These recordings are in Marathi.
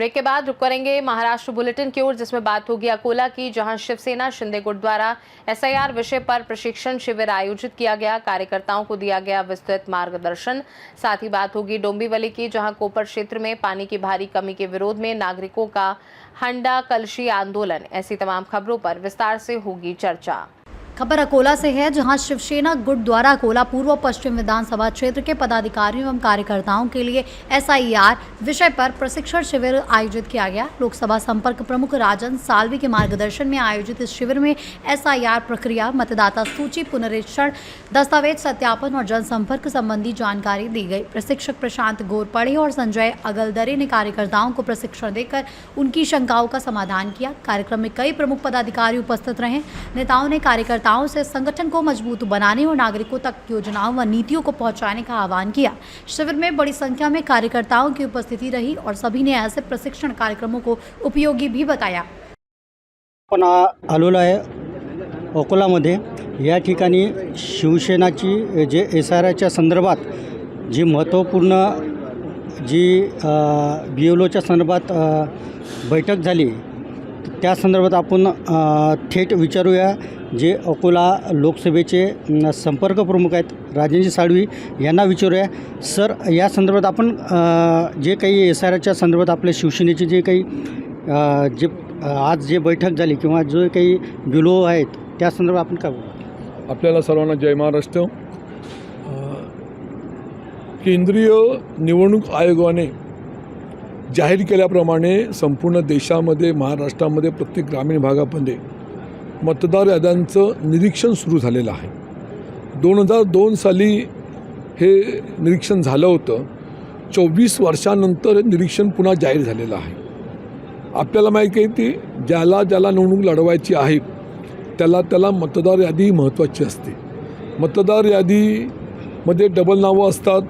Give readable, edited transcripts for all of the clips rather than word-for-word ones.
ब्रेक के बाद रुक करेंगे महाराष्ट्र बुलेटिन की ओर, जिसमें बात होगी अकोला की, जहां शिवसेना शिंदे गुट द्वारा एसआईआर विषय पर प्रशिक्षण शिविर आयोजित किया गया। कार्यकर्ताओं को दिया गया विस्तृत मार्गदर्शन। साथ ही बात होगी डोंबिवली की, जहां कोपर क्षेत्र में पानी की भारी कमी के विरोध में नागरिकों का हंडा कलशी आंदोलन। ऐसी तमाम खबरों पर विस्तार से होगी चर्चा। खबर अकोला से है, जहां शिवसेना गुट द्वारा अकोला पूर्व पश्चिम विधानसभा क्षेत्र के पदाधिकारियों एवं कार्यकर्ताओं के लिए एसआईआर विषय पर प्रशिक्षण शिविर आयोजित किया गया। लोकसभा संपर्क प्रमुख राजन साल्वी के मार्गदर्शन में आयोजित इस शिविर में एसआईआर प्रक्रिया, मतदाता सूची पुनरीक्षण, दस्तावेज सत्यापन और जनसंपर्क संबंधी जानकारी दी गई। प्रशिक्षक प्रशांत गोरपड़े और संजय अगलदरे ने कार्यकर्ताओं को प्रशिक्षण देकर उनकी शंकाओं का समाधान किया। कार्यक्रम में कई प्रमुख पदाधिकारी उपस्थित रहे। नेताओं ने कार्यकर्ताओं से संगठन को मजबूत बनाने और नागरिकों तक योजनाओं व नीतियों को पहुंचाने का आह्वान किया। शिविर में बड़ी संख्या में कार्यकर्ताओं की उपस्थिति रही और सभी ने ऐसे प्रशिक्षण कार्यक्रमों को उपयोगी भी बताया। आपण आलेलो आहे अकोलामध्ये। या ठिकाणी शिवसेनाची जे एसआरच्या संदर्भात जी महत्त्वपूर्ण जी BLOच्या संदर्भात बैठक झाली, त्या संदर्भात आपण थेट विचारूया जे अकोला लोकसभेचे संपर्क प्रमुख आहेत राजेंद्र साळवी यांना विचारूया। सर, या संदर्भात आपण जे काही एसआरच्या संदर्भात आपल्या शिवसेनेचे जे काही जे आज जे बैठक झाली किंवा जो काही BLO आहेत त्या संदर्भात आपण काय बोलू? आपल्याला सर्वांना जय महाराष्ट्र। केंद्रीय निवडणूक आयोगाने जाहीर केल्याप्रमाणे संपूर्ण देशामध्ये, महाराष्ट्रामध्ये प्रत्येक ग्रामीण भागामध्ये मतदार याद्यांचं निरीक्षण सुरू झालेलं आहे। 2002 साली हे निरीक्षण झालं होतं। 24 वर्षानंतर हे निरीक्षण पुन्हा जाहीर झालेलं आहे। आपल्याला माहिती आहे की ज्याला ज्याला निवडणूक लढवायची आहे त्याला मतदार यादी महत्त्वाची असते। मतदार यादीमध्ये डबल नावं असतात,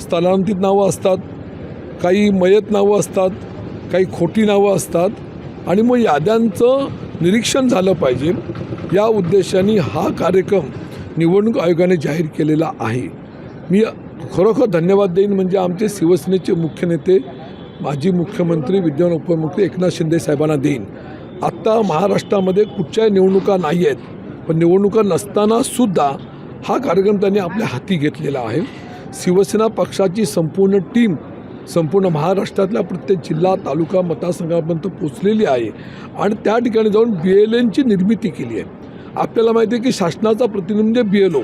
स्थलांतरित नावं असतात, काही मयत नावं असतात, काही खोटी नावं असतात आणि मग याद्यांचं निरीक्षण झालं पाहिजे। या उद्देशाने हा कार्यक्रम निवडणूक आयोगाने जाहीर केलेला आहे। मी खरोखर धन्यवाद देईन म्हणजे आमचे शिवसेनेचे मुख्य नेते, माजी मुख्यमंत्री, विद्यमान उपमुख्यमंत्री एकनाथ शिंदे साहेबांना देईन। आत्ता महाराष्ट्रामध्ये कुठच्याही निवडणुका नाही आहेत, पण निवडणुका नसतानासुद्धा हा कार्यक्रम त्यांनी आपल्या हाती घेतलेला आहे। शिवसेना पक्षाची संपूर्ण टीम संपूर्ण महाराष्ट्रातल्या प्रत्येक जिल्हा, तालुका, मतदारसंघापर्यंत पोचलेली आहे आणि त्या ठिकाणी जाऊन BLNची निर्मिती केली आहे। आपल्याला माहिती आहे की शासनाचा प्रतिनिधी म्हणजे BLO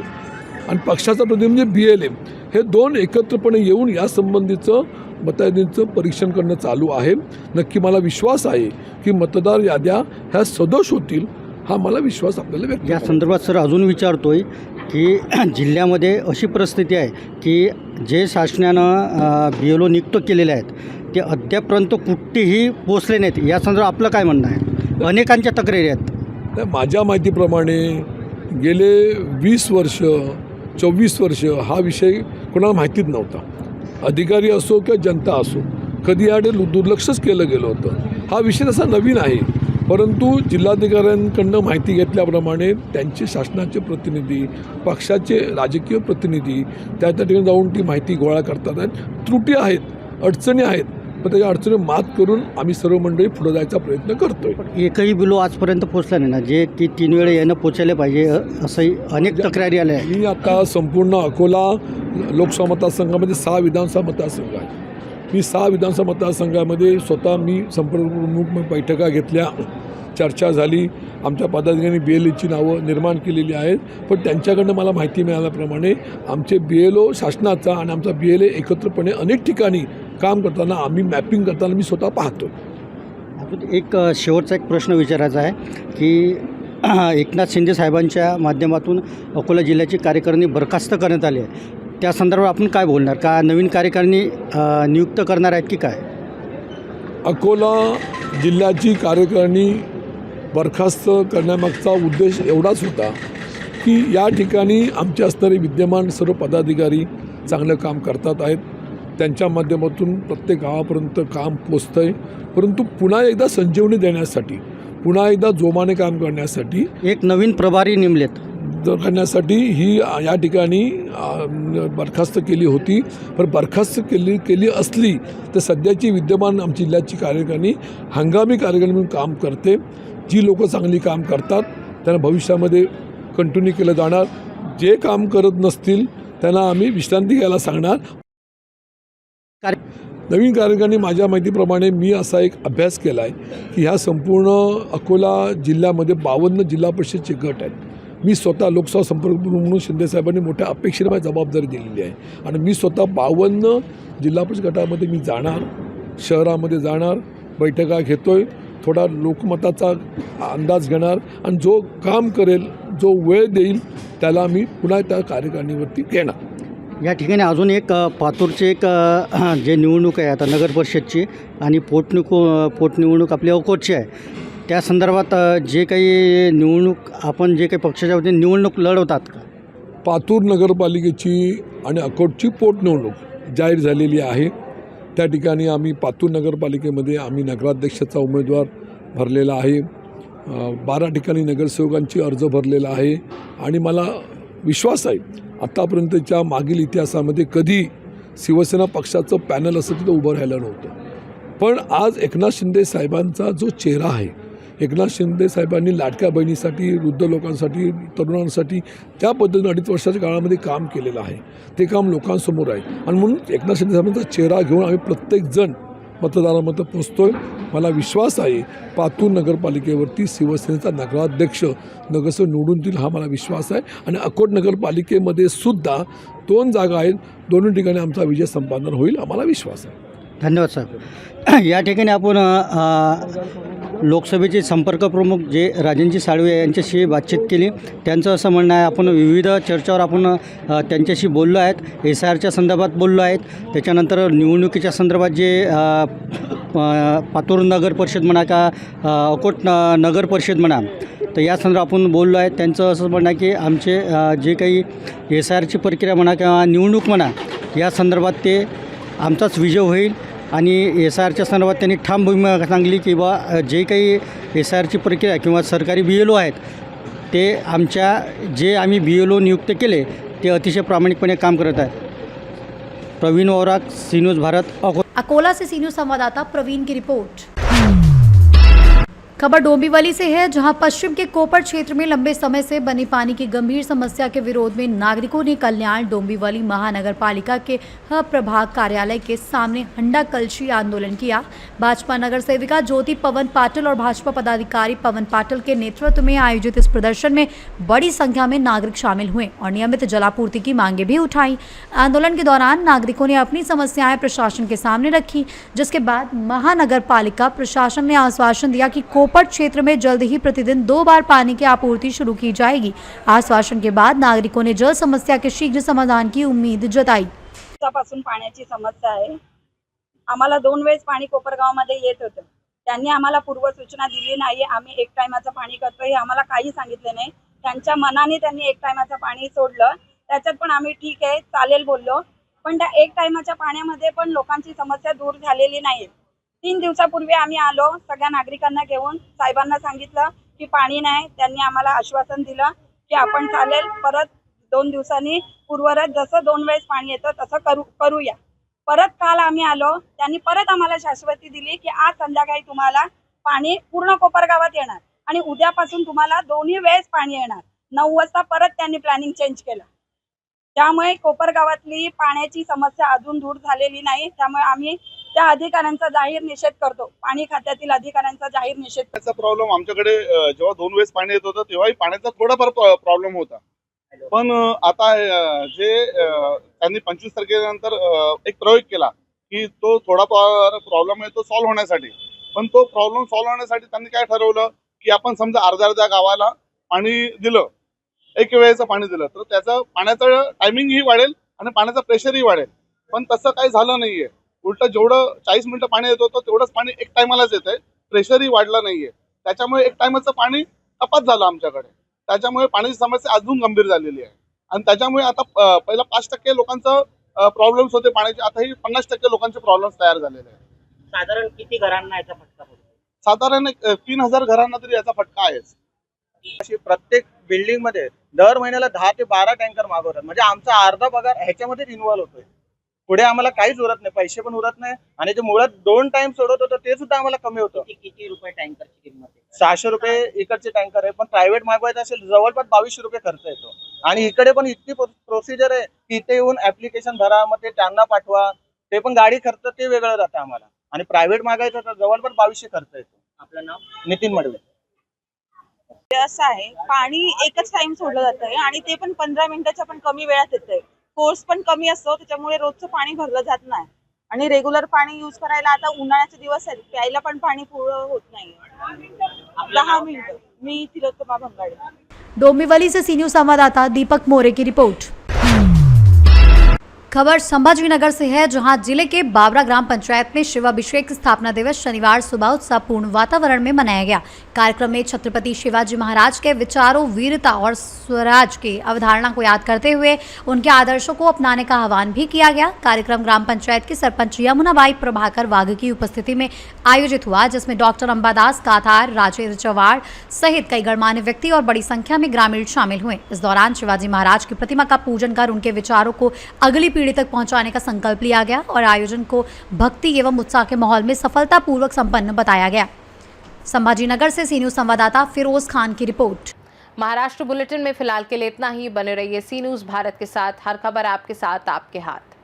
आणि पक्षाचा प्रतिनिधी म्हणजे BLM, हे दोन एकत्रपणे येऊन या संबंधीचं मतदारांचं परीक्षण करणं चालू आहे। नक्की मला विश्वास आहे की मतदार याद्या ह्या सदोष होतील, हा मला विश्वास आपल्याला व्यक्त या संदर्भात सर अजून विचारतोय की जिल्ह्यामध्ये अशी परिस्थिती आहे की जे शासनानं BLO नियुक्त केलेले आहेत ते अद्यापर्यंत कुठेही पोचले नाहीत। या संदर्भात आपलं काय म्हणणं आहे? अनेकांच्या तक्रारी आहेत। माझ्या माहितीप्रमाणे गेले 20 वर्ष 24 वर्ष हा विषय कोणाला माहितीच नव्हता। अधिकारी असो किंवा जनता असो, कधी याकडे दुर्लक्षच केलं गेलं होतं। हा विषय तसा नवीन आहे, परंतु जिल्हाधिकाऱ्यांकडून माहिती घेतल्याप्रमाणे त्यांचे शासनाचे प्रतिनिधी, पक्षाचे राजकीय प्रतिनिधी त्या ठिकाणी जाऊन ती माहिती गोळा करतात आहेत। त्रुटी आहेत, अडचणी आहेत, पण त्याच्या अडचणी मात करून आम्ही सर्व मंडळी पुढे जायचा प्रयत्न करतोय। एकही BLO आजपर्यंत पोचला नाही ना, जे की 3 वेळा यानं पोचायला पाहिजे असंही अनेक तक्रारी आल्या आहेत। मी आता संपूर्ण अकोला लोकसभा मतदारसंघामध्ये 6 विधानसभा मतदारसंघ आहेत। मी 6 विधानसभा मतदारसंघामध्ये स्वतः मी संपर्क प्रमुख बैठका घेतल्या, चर्चा झाली। आमच्या पदाधिकाऱ्यांनी BLAची नावं निर्माण केलेली आहेत, पण त्यांच्याकडनं मला माहिती मिळाल्याप्रमाणे आमचे BLO शासनाचा आणि आमचा BLA एकत्रपणे अनेक ठिकाणी काम करताना, आम्ही मॅपिंग करताना मी स्वतः पाहतो। अजून एक शेवटचा एक प्रश्न विचारायचा आहे की एकनाथ शिंदे साहेबांच्या माध्यमातून अकोला जिल्ह्याची कार्यकारिणी बरखास्त करण्यात आली आहे, त्या संदर्भात आपण काय बोलणार? का नवीन कार्यकारिणी नियुक्त करणार आहेत की काय? अकोला जिल्ह्याची कार्यकारिणी बरखास्त करण्यामागचा उद्देश एवढाच होता की या ठिकाणी आमचे असणारे विद्यमान सर्व पदाधिकारी चांगलं काम करतात आहेत, त्यांच्या माध्यमातून प्रत्येक गावापर्यंत काम पोचतं आहे। परंतु पुन्हा एकदा संजीवनी देण्यासाठी, पुन्हा एकदा जोमाने काम करण्यासाठी एक नवीन प्रभारी नेमलेत। करण्यासाठी ही या ठिकाणी बरखास्त केली होती. पण बरखास्त केली असली तर सध्याची विद्यमान आमची जिल्ह्याची कार्यकारिणी हंगामी कार्यकारिणी म्हणून काम करते. जी लोक चांगली काम करतात त्यांना भविष्यामध्ये कंटिन्यू केलं जाणार. जे काम करत नसतील त्यांना आम्ही विश्रांती घ्यायला सांगणार. नवीन कार्यकारिणी माझ्या माहितीप्रमाणे मी असा एक अभ्यास केला आहे की ह्या संपूर्ण अकोला जिल्ह्यामध्ये 52 जिल्हा परिषदचे गट आहेत. मी स्वतः लोकसभा संपर्क प्रमुख म्हणून शिंदेसाहेबांनी मोठ्या अपेक्षेने माझी जबाबदारी दिलेली आहे आणि मी स्वतः 52 जिल्हा परिषद गटामध्ये मी जाणार, शहरामध्ये जाणार, बैठका घेतोय, थोडा लोकमताचा अंदाज घेणार आणि जो काम करेल, जो वेळ देईल त्याला मी पुन्हा त्या कार्यकारिणीवरती घेणार. या ठिकाणी अजून एक पातूरचे एक जे निवडणूक आहे आता नगर परिषदची आणि पोटनिवडणूक आपली अकोटची आहे, त्या संदर्भात जे काही निवडणूक आपण जे काही पक्षाच्या वतीने निवडणूक लढवतात का? पातूर नगरपालिकेची आणि अकोटची पोटनिवडणूक जाहीर झालेली आहे. त्या ठिकाणी आम्ही पातूर नगरपालिकेमध्ये आम्ही नगराध्यक्षाचा उमेदवार भरलेला आहे. 12 ठिकाणी नगरसेवकांची अर्ज भरलेला आहे आणि मला विश्वास आहे आत्तापर्यंतच्या मागील इतिहासामध्ये कधी शिवसेना पक्षाचं पॅनल असं तिथं उभं राहिलं नव्हतं. पण आज एकनाथ शिंदे साहेबांचा जो चेहरा आहे, एकनाथ शिंदे साहेबांनी लाडक्या बहिणीसाठी, वृद्ध लोकांसाठी, तरुणांसाठी त्या पद्धतीने 2.5 वर्षाच्या काळामध्ये काम केलेलं आहे. ते काम लोकांसमोर आहे आणि म्हणून एकनाथ शिंदे साहेबांचा चेहरा घेऊन आम्ही प्रत्येकजण मतदारामध्ये पोचतोय. मला विश्वास आहे पातूर नगरपालिकेवरती शिवसेनेचा नगराध्यक्ष नगरसेवक निवडून येईल हा मला विश्वास आहे. आणि अकोट नगरपालिकेमध्ये सुद्धा 2 जागा आहेत, दोन्ही ठिकाणी आमचा विजय संपादन होईल आम्हाला विश्वास आहे. धन्यवाद साहेब. या ठिकाणी आपण लोकसभेचे संपर्क प्रमुख जे राजनजी साळवे यांच्याशी बातचीत केली. त्यांचं असं म्हणणं आहे आपण विविध चर्चावर आपण त्यांच्याशी बोललो आहेत. SIRच्या संदर्भात बोललो आहेत. त्याच्यानंतर निवडणुकीच्या संदर्भात जे पातूर नगर परिषद म्हणा का अकोट नगर परिषद म्हणा तर या संदर्भात आपण बोललो आहे. त्यांचं असं म्हणणं आहे की आमचे जे काही SIRची प्रक्रिया म्हणा किंवा निवडणूक म्हणा या संदर्भात ते आमचाच विजय होईल आणि SIRच्या संदर्भात त्यांनी ठाम भूमिका सांगली की बा जे काही SIRची प्रक्रिया किंवा सरकारी BLO आहेत ते आमच्या जे आम्ही BLO नियुक्त केले ते अतिशय प्रामाणिकपणे काम करत आहेत. प्रवीण वोराक, सी न्यूज़ भारत, अकोला से सी न्यूज़ संवाददाता प्रवीण की रिपोर्ट। खबर डोंबिवली से है, जहां पश्चिम के कोपर क्षेत्र में लंबे समय से बनी पानी की गंभीर समस्या के विरोध में नागरिकों ने कल्याण डोंबिवली महानगर पालिका के प्रभाग कार्यालय के सामने हंडा कलशी आंदोलन किया। भाजपा नगर सेविका ज्योति पवन पाटिल और भाजपा पदाधिकारी पवन पाटिल के नेतृत्व में आयोजित इस प्रदर्शन में बड़ी संख्या में नागरिक शामिल हुए और नियमित जलापूर्ति की मांगे भी उठाई। आंदोलन के दौरान नागरिकों ने अपनी समस्याएं प्रशासन के सामने रखी, जिसके बाद महानगर पालिका प्रशासन ने आश्वासन दिया कि कोपर क्षेत्र में जल्द ही प्रतिदिन 2 बार पानी की आपूर्ति शुरू की जाएगी। आश्वासन के बाद नागरिकों ने जल समस्या के शीघ्र समाधान की उम्मीद जताई। पासून पाण्याची समस्या आहे। आम्हाला 2 वेळेस पाणी कोपरगावमध्ये येत होतं, त्यांनी आम्हाला पूर्वसूचना दिली नाही। आम्ही 1 टायमाचं पाणी करतो हे आम्हाला काही सांगितले नाही। त्यांच्या मनाने त्यांनी 1 टायमाचं पाणी सोडलं, त्याच्यात पण आम्ही ठीक आहे चालेल बोललो, पण त्या 1 टायमाच्या पाण्यामध्ये पण लोकांची समस्या दूर झालेली नाही। 3 दिवसापूर्वी आम्ही आलो, सगळ्या नागरिकांना घेऊन साहेबांना सांगितलं की पाणी नाही। त्यांनी आम्हाला आश्वासन दिलं की आपण चालेल, परत 2 दिवसांनी पूर्वरत जसं 2 वेळेस पाणी येतं तसं करूया। परत काल आम्ही आलो, त्यांनी परत आम्हाला शाश्वती दिली की आज संध्याकाळी तुम्हाला पाणी पूर्ण कोपरगावात येणार आणि उद्यापासून तुम्हाला 2 वेळेस पाणी येणार। 9 वाजता परत त्यांनी प्लॅनिंग चेंज केलं, त्यामुळे कोपरगावातली पाण्याची समस्या अजून दूर झालेली नाही। त्यामुळे आम्ही त्या अधिकाऱ्यांचा जाहीर निषेध करतो, पाणी खात्यातील अधिकाऱ्यांचा जाहीर निषेध। त्याचा प्रॉब्लेम आमच्याकडे जेव्हा 2 वेळेस पाणी येत होतं तेव्हाही पाण्याचा थोडाफार प्रॉब्लेम होता, पण आता जे त्यांनी 25 तारखेनंतर एक प्रयोग केला की तो थोडाफार प्रॉब्लेम आहे तो सॉल्व्ह होण्यासाठी, पण तो प्रॉब्लेम सॉल्व्ह होण्यासाठी त्यांनी काय ठरवलं की आपण समजा अर्ध्या गावाला पाणी दिलं, 1 वेळेचं पाणी दिलं तर त्याचं पाण्याचं टायमिंगही वाढेल आणि पाण्याचं प्रेशरही वाढेल, पण तसं काही झालं नाहीये। उलट जेवढं 40 मिनिटं पाणी येत होतं तेवढंच पाणी 1 टायमालाच येतंय, प्रेशरही वाढलं नाहीये। त्याच्यामुळे 1 टायमाचं पाणी कपात झालं आमच्याकडे, त्याच्यामुळे पाण्याची समस्या अजून गंभीर झालेली आहे आणि त्याच्यामुळे आता पहिला 5% लोकांचं प्रॉब्लेम्स होते पाण्याचे, आता ही 50% लोकांचे प्रॉब्लेम्स तयार झालेले आहेत। साधारण किती घरांना याचा फटका पडतो? साधारण 3000 घरांना तरी याचा फटका आहेच। अशी प्रत्येक बिल्डिंग मध्ये दर महिन्याला 10 ते 12 टँकर मागवतात. म्हणजे आमचा अर्धा पगार ह्याच्यामध्येच इन्व्हॉल्व होतोय. पुढे आम्हाला काहीच उरत नाही, पैसे पण उरत नाही आणि जे मुळात 2 टाइम सोडत होतं ते सुद्धा आम्हाला कमी होतं. किती रुपये टँकरची किंमत आहे? 600 रुपये इकडचे टँकर आहे, पण प्रायव्हेट मागवायचं असेल जवळपास 2200 रुपये खर्च येतो. आणि इकडे पण इतकी प्रोसिजर आहे की इथे येऊन ऍप्लिकेशन भरा, मग ते त्यांना पाठवा, ते पण गाडी खर्च ते वेगळं जातं आम्हाला. आणि प्रायव्हेट मागायचं तर जवळपास 2200 खर्च येतो. आपलं नाव? नितीन मडवे. असं आहे, पाणी एकच टाइम सोडलं जात आहे आणि ते पण 15 मिनिटाच्या पण कमी वेळात येतंय. फोर्स पण कमी असतो, त्याच्यामुळे रोजचं पाणी भरलं जात नाही आणि रेग्युलर पाणी यूज करायला आता उन्हाळ्याचे दिवस आहेत, प्यायला पण पाणी पुरं होत नाही. 10 मिनिटं. मी तिलोत्तमा भंगाडे. डोंबिवली से सी न्यूज़ संवाददाता दीपक मोरे की रिपोर्ट। खबर संभाजीनगर से है, जहां जिले के बाबरा ग्राम पंचायत में शिवाभिषेक स्थापना दिवस शनिवार सुबह उत्साहपूर्ण वातावरण में मनाया गया। कार्यक्रम में छत्रपति शिवाजी महाराज के विचारों, वीरता और स्वराज की अवधारणा को याद करते हुए उनके आदर्शों को अपनाने का आह्वान भी किया गया। कार्यक्रम ग्राम पंचायत की सरपंच यमुनाबाई प्रभाकर वाघ की उपस्थिति में आयोजित हुआ, जिसमें डॉक्टर अंबादास काथार, राजेंद्र चवाड़ सहित कई गणमान्य व्यक्ति और बड़ी संख्या में ग्रामीण शामिल हुए। इस दौरान शिवाजी महाराज की प्रतिमा का पूजन कर उनके विचारों को अगली पीढ़ी तक पहुंचाने का संकल्प लिया गया और आयोजन को भक्ति एवं उत्साह के माहौल में सफलतापूर्वक संपन्न बताया गया। संभाजीनगर से सी न्यूज़ संवाददाता फिरोज खान की रिपोर्ट। महाराष्ट्र बुलेटिन में फिलहाल के लिए इतना ही। बने रहिए सी न्यूज़ भारत के साथ, हर खबर आपके साथ, आपके हाथ।